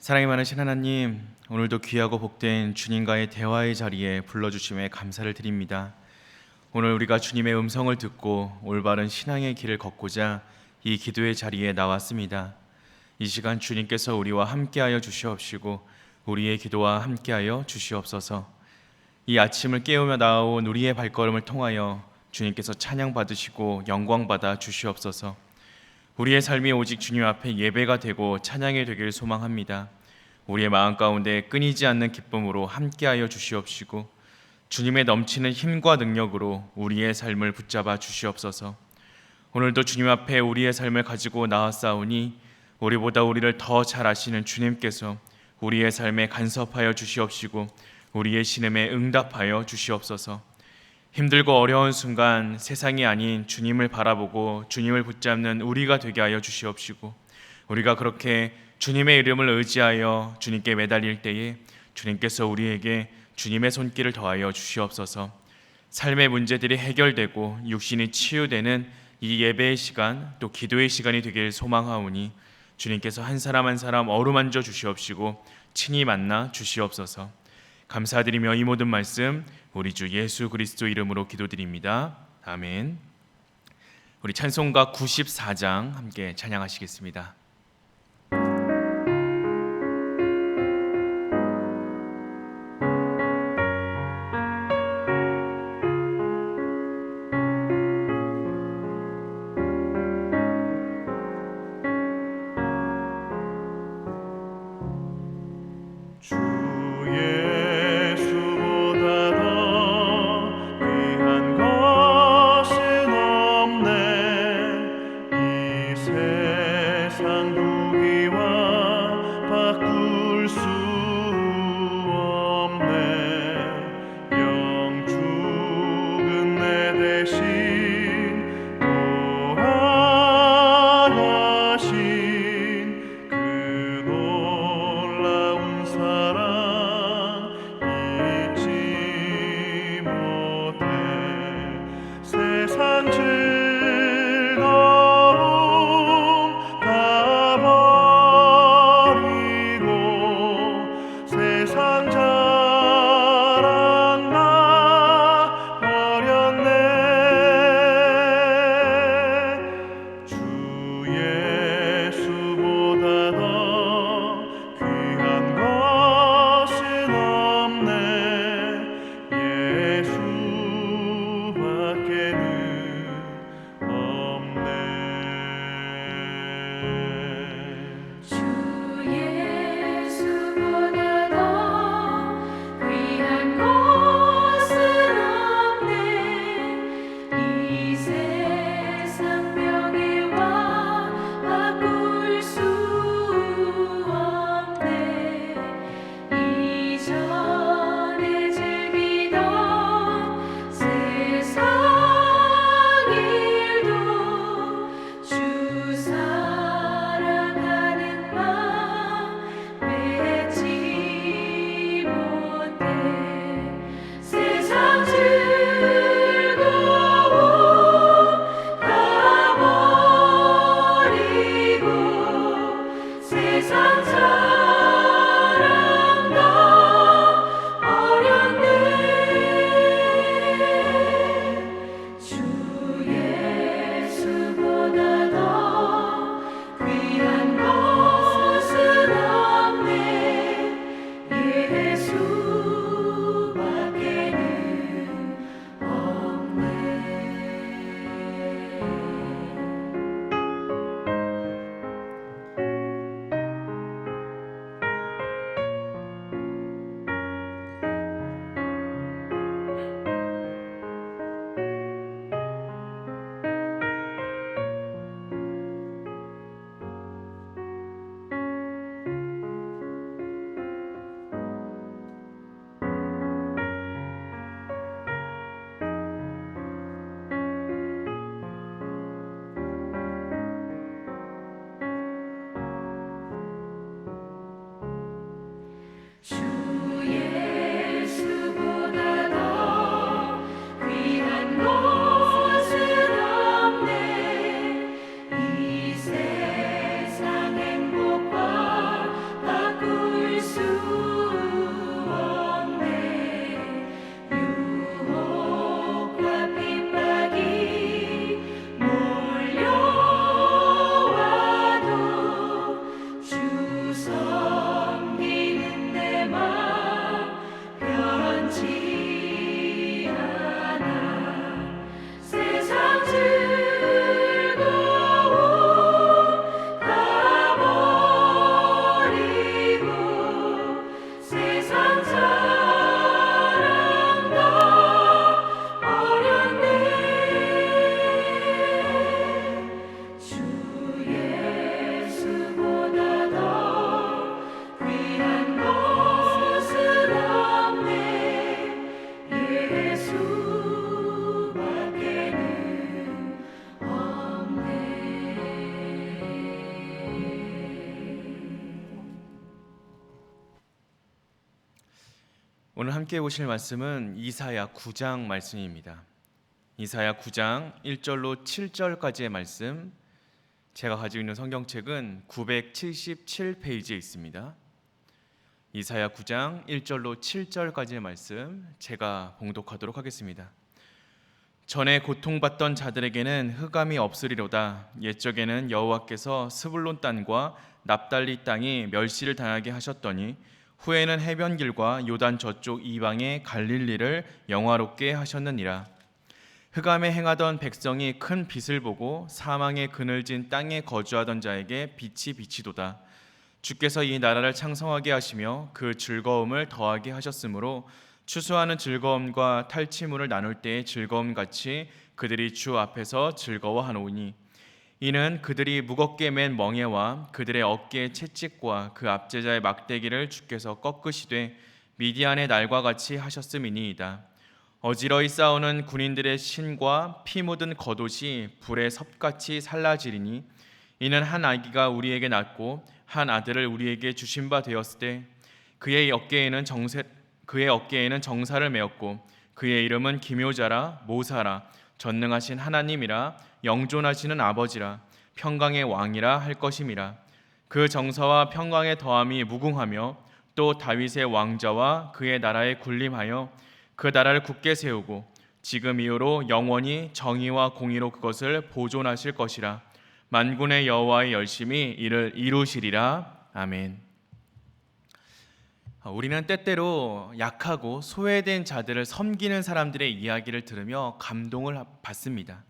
사랑이 많으신 하나님, 오늘도 귀하고 복된 주님과의 대화의 자리에 불러주심에 감사를 드립니다. 오늘 우리가 주님의 음성을 듣고 올바른 신앙의 길을 걷고자 이 기도의 자리에 나왔습니다. 이 시간 주님께서 우리와 함께하여 주시옵시고 우리의 기도와 함께하여 주시옵소서. 이 아침을 깨우며 나아온 우리의 발걸음을 통하여 주님께서 찬양 받으시고 영광 받아 주시옵소서. 우리의 삶이 오직 주님 앞에 예배가 되고 찬양이 되길 소망합니다. 우리의 마음 가운데 끊이지 않는 기쁨으로 함께하여 주시옵시고 주님의 넘치는 힘과 능력으로 우리의 삶을 붙잡아 주시옵소서. 오늘도 주님 앞에 우리의 삶을 가지고 나왔사오니 우리보다 우리를 더 잘 아시는 주님께서 우리의 삶에 간섭하여 주시옵시고 우리의 신음에 응답하여 주시옵소서. 힘들고 어려운 순간 세상이 아닌 주님을 바라보고 주님을 붙잡는 우리가 되게 하여 주시옵시고 우리가 그렇게 주님의 이름을 의지하여 주님께 매달릴 때에 주님께서 우리에게 주님의 손길을 더하여 주시옵소서. 삶의 문제들이 해결되고 육신이 치유되는 이 예배의 시간 또 기도의 시간이 되길 소망하오니 주님께서 한 사람 한 사람 어루만져 주시옵시고 친히 만나 주시옵소서. 감사드리며 이 모든 말씀 우리 주 예수 그리스도 이름으로 기도드립니다. 아멘. 우리 찬송가 94장 함께 찬양하시겠습니다. 세상 오늘 함께 보실 말씀은 이사야 9장 말씀입니다. 이사야 9장 1절로 7절까지의 말씀, 제가 가지고 있는 성경책은 977페이지에 있습니다. 이사야 9장 1절로 7절까지의 말씀, 제가 봉독하도록 하겠습니다. 전에 고통받던 자들에게는 흑암이 없으리로다. 옛적에는 여호와께서 스불론 땅과 납달리 땅이 멸시를 당하게 하셨더니 후에는 해변길과 요단 저쪽 이방의 갈릴리를 영화롭게 하셨느니라. 흑암에 행하던 백성이 큰 빛을 보고 사망의 그늘진 땅에 거주하던 자에게 빛이 비치도다. 주께서 이 나라를 창성하게 하시며 그 즐거움을 더하게 하셨으므로 추수하는 즐거움과 탈취물을 나눌 때의 즐거움같이 그들이 주 앞에서 즐거워하노니, 이는 그들이 무겁게 맨 멍에와 그들의 어깨의 채찍과 그 압제자의 막대기를 주께서 꺾으시되 미디안의 날과 같이 하셨음이니이다. 어지러이 싸우는 군인들의 신과 피 묻은 겉옷이 불에 섭같이 살라지리니, 이는 한 아기가 우리에게 낳고 한 아들을 우리에게 주신 바 되었을 때 그의 어깨에는 정사를 메었고 그의 이름은 기묘자라 모사라 전능하신 하나님이라 영존하시는 아버지라 평강의 왕이라 할 것임이라. 그 정사와 평강의 더함이 무궁하며 또 다윗의 왕자와 그의 나라에 군림하여 그 나라를 굳게 세우고 지금 이후로 영원히 정의와 공의로 그것을 보존하실 것이라. 만군의 여호와의 열심히 이를 이루시리라. 아멘. 우리는 때때로 약하고 소외된 자들을 섬기는 사람들의 이야기를 들으며 감동을 받습니다.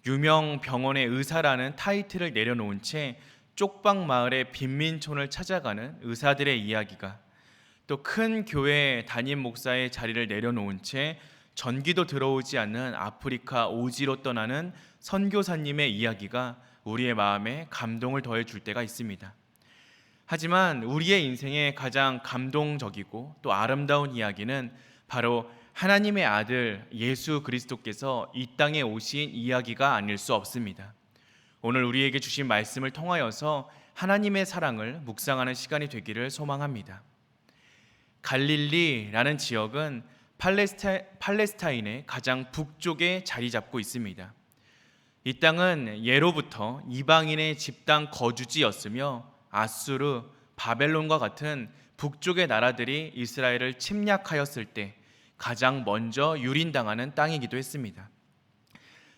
유명 병원의 의사라는 타이틀을 내려놓은 채 쪽방 마을의 빈민촌을 찾아가는 의사들의 이야기가, 또 큰 교회 담임 목사의 자리를 내려놓은 채 전기도 들어오지 않는 아프리카 오지로 떠나는 선교사님의 이야기가 우리의 마음에 감동을 더해줄 때가 있습니다. 하지만 우리의 인생에 가장 감동적이고 또 아름다운 이야기는 바로 하나님의 아들 예수 그리스도께서 이 땅에 오신 이야기가 아닐 수 없습니다. 오늘 우리에게 주신 말씀을 통하여서 하나님의 사랑을 묵상하는 시간이 되기를 소망합니다. 갈릴리라는 지역은 팔레스타인의 가장 북쪽에 자리 잡고 있습니다. 이 땅은 예로부터 이방인의 집단 거주지였으며 아수르, 바벨론과 같은 북쪽의 나라들이 이스라엘을 침략하였을 때 가장 먼저 유린당하는 땅이기도 했습니다.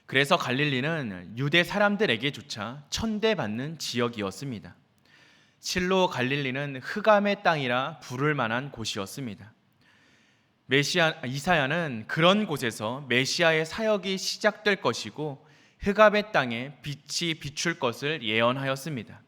그래서 갈릴리는 유대 사람들에게조차 천대받는 지역이었습니다. 실로 갈릴리는 흑암의 땅이라 부를 만한 곳이었습니다. 이사야는 그런 곳에서 메시아의 사역이 시작될 것이고 흑암의 땅에 빛이 비출 것을 예언하였습니다.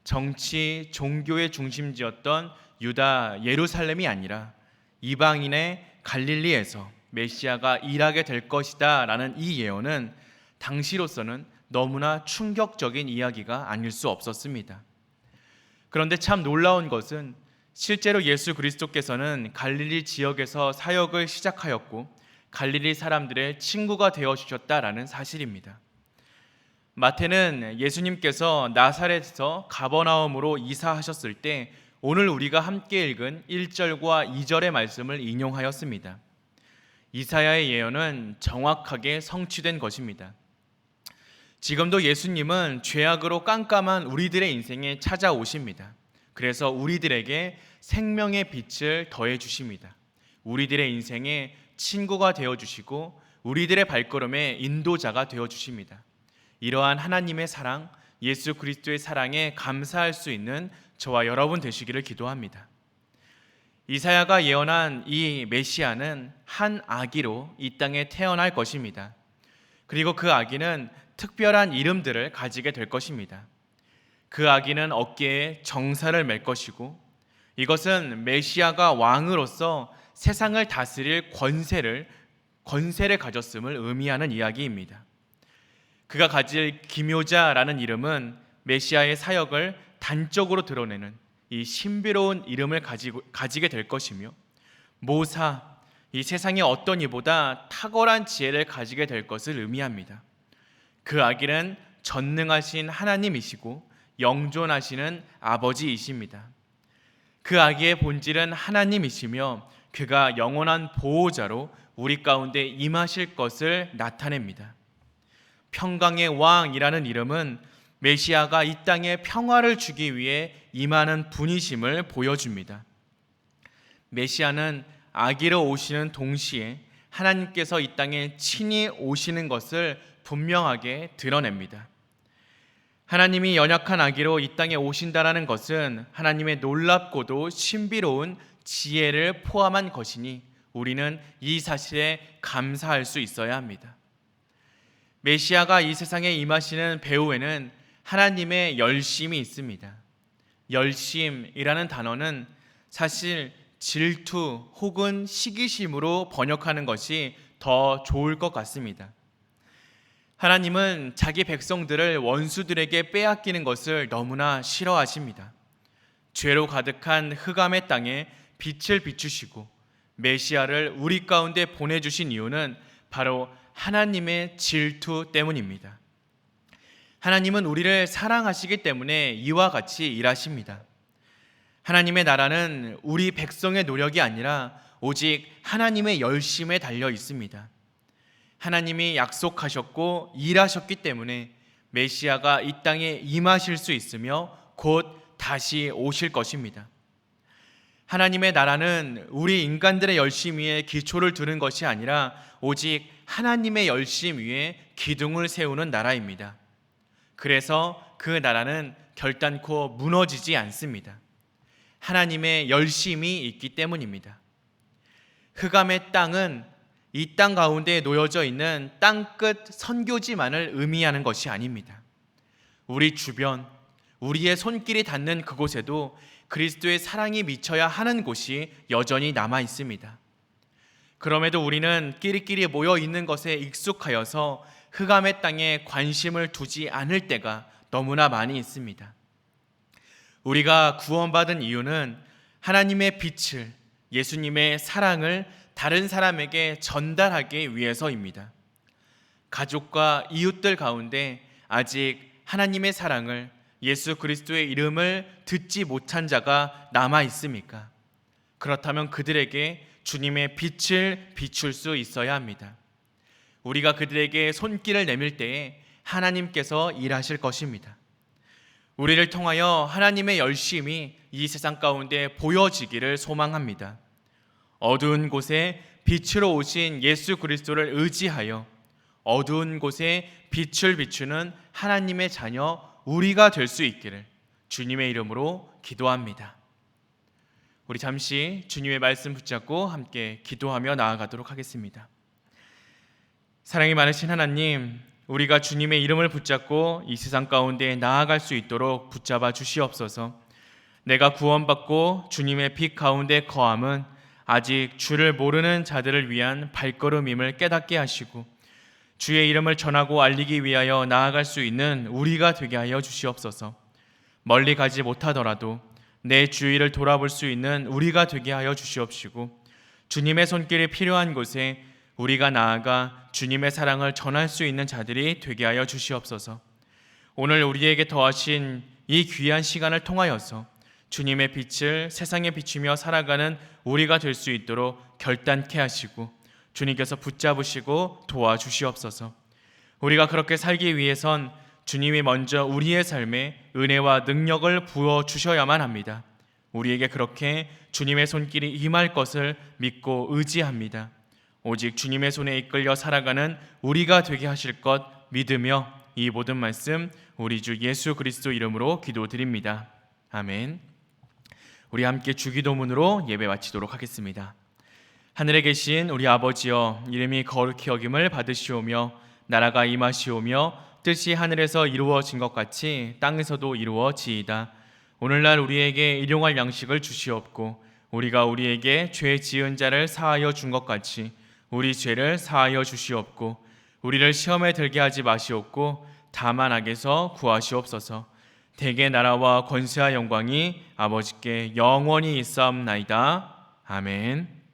정치, 종교의 중심지였던 유다 예루살렘이 아니라 이방인의 갈릴리에서 메시아가 일하게 될 것이다 라는 이 예언은 당시로서는 너무나 충격적인 이야기가 아닐 수 없었습니다. 그런데 참 놀라운 것은 실제로 예수 그리스도께서는 갈릴리 지역에서 사역을 시작하였고 갈릴리 사람들의 친구가 되어주셨다라는 사실입니다. 마태는 예수님께서 나사렛에서 가버나움으로 이사하셨을 때 오늘 우리가 함께 읽은 1절과 2절의 말씀을 인용하였습니다. 이사야의 예언은 정확하게 성취된 것입니다. 지금도 예수님은 죄악으로 깜깜한 우리들의 인생에 찾아오십니다. 그래서 우리들에게 생명의 빛을 더해 주십니다. 우리들의 인생에 친구가 되어 주시고 우리들의 발걸음의 인도자가 되어 주십니다. 이러한 하나님의 사랑, 예수 그리스도의 사랑에 감사할 수 있는 저와 여러분 되시기를 기도합니다. 이사야가 예언한 이 메시아는 한 아기로 이 땅에 태어날 것입니다. 그리고 그 아기는 특별한 이름들을 가지게 될 것입니다. 그 아기는 어깨에 정사를 맬 것이고, 이것은 메시아가 왕으로서 세상을 다스릴 권세를 가졌음을 의미하는 이야기입니다. 그가 가질 기묘자라는 이름은 메시아의 사역을 단적으로 드러내는 이 신비로운 이름을 가지게 될 것이며, 모사, 이 세상의 어떤 이보다 탁월한 지혜를 가지게 될 것을 의미합니다. 그 아기는 전능하신 하나님이시고 영존하시는 아버지이십니다. 그 아기의 본질은 하나님이시며 그가 영원한 보호자로 우리 가운데 임하실 것을 나타냅니다. 평강의 왕이라는 이름은 메시아가 이 땅에 평화를 주기 위해 임하는 분이심을 보여줍니다. 메시아는 아기로 오시는 동시에 하나님께서 이 땅에 친히 오시는 것을 분명하게 드러냅니다. 하나님이 연약한 아기로 이 땅에 오신다라는 것은 하나님의 놀랍고도 신비로운 지혜를 포함한 것이니 우리는 이 사실에 감사할 수 있어야 합니다. 메시아가 이 세상에 임하시는 배후에는 하나님의 열심이 있습니다. 열심이라는 단어는 사실 질투 혹은 시기심으로 번역하는 것이 더 좋을 것 같습니다. 하나님은 자기 백성들을 원수들에게 빼앗기는 것을 너무나 싫어하십니다. 죄로 가득한 흑암의 땅에 빛을 비추시고 메시아를 우리 가운데 보내주신 이유는 바로 하나님의 질투 때문입니다. 하나님은 우리를 사랑하시기 때문에 이와 같이 일하십니다. 하나님의 나라는 우리 백성의 노력이 아니라 오직 하나님의 열심에 달려 있습니다. 하나님이 약속하셨고 일하셨기 때문에 메시아가 이 땅에 임하실 수 있으며 곧 다시 오실 것입니다. 하나님의 나라는 우리 인간들의 열심 위에 기초를 두는 것이 아니라 오직 하나님의 열심 위에 기둥을 세우는 나라입니다. 그래서 그 나라는 결단코 무너지지 않습니다. 하나님의 열심이 있기 때문입니다. 흑암의 땅은 이 땅 가운데 놓여져 있는 땅끝 선교지만을 의미하는 것이 아닙니다. 우리 주변, 우리의 손길이 닿는 그곳에도 그리스도의 사랑이 미쳐야 하는 곳이 여전히 남아 있습니다. 그럼에도 우리는 끼리끼리 모여 있는 것에 익숙하여서 흑암의 땅에 관심을 두지 않을 때가 너무나 많이 있습니다. 우리가 구원받은 이유는 하나님의 빛을, 예수님의 사랑을 다른 사람에게 전달하기 위해서입니다. 가족과 이웃들 가운데 아직 하나님의 사랑을, 예수 그리스도의 이름을 듣지 못한 자가 남아 있습니까? 그렇다면 그들에게 주님의 빛을 비출 수 있어야 합니다. 우리가 그들에게 손길을 내밀 때에 하나님께서 일하실 것입니다. 우리를 통하여 하나님의 열심이 이 세상 가운데 보여지기를 소망합니다. 어두운 곳에 빛으로 오신 예수 그리스도를 의지하여 어두운 곳에 빛을 비추는 하나님의 자녀 우리가 될 수 있기를 주님의 이름으로 기도합니다. 우리 잠시 주님의 말씀 붙잡고 함께 기도하며 나아가도록 하겠습니다. 사랑이 많으신 하나님, 우리가 주님의 이름을 붙잡고 이 세상 가운데 나아갈 수 있도록 붙잡아 주시옵소서. 내가 구원받고 주님의 빛 가운데 거함은 아직 주를 모르는 자들을 위한 발걸음임을 깨닫게 하시고 주의 이름을 전하고 알리기 위하여 나아갈 수 있는 우리가 되게 하여 주시옵소서. 멀리 가지 못하더라도 내 주위를 돌아볼 수 있는 우리가 되게 하여 주시옵시고 주님의 손길이 필요한 곳에 우리가 나아가 주님의 사랑을 전할 수 있는 자들이 되게 하여 주시옵소서. 오늘 우리에게 더하신 이 귀한 시간을 통하여서 주님의 빛을 세상에 비추며 살아가는 우리가 될 수 있도록 결단케 하시고 주님께서 붙잡으시고 도와주시옵소서. 우리가 그렇게 살기 위해선 주님이 먼저 우리의 삶에 은혜와 능력을 부어주셔야만 합니다. 우리에게 그렇게 주님의 손길이 임할 것을 믿고 의지합니다. 오직 주님의 손에 이끌려 살아가는 우리가 되게 하실 것 믿으며 이 모든 말씀 우리 주 예수 그리스도 이름으로 기도드립니다. 아멘. 우리 함께 주기도문으로 예배 마치도록 하겠습니다. 하늘에 계신 우리 아버지여, 이름이 거룩히 여김을 받으시오며 나라가 임하시오며 뜻이 하늘에서 이루어진 것 같이 땅에서도 이루어지이다. 오늘날 우리에게 일용할 양식을 주시옵고 우리가 우리에게 죄 지은 자를 사하여 준 것 같이 우리 죄를 사하여 주시옵고 우리를 시험에 들게 하지 마시옵고 다만 악에서 구하시옵소서. 대개 나라와 권세와 영광이 아버지께 영원히 있사옵나이다. 아멘.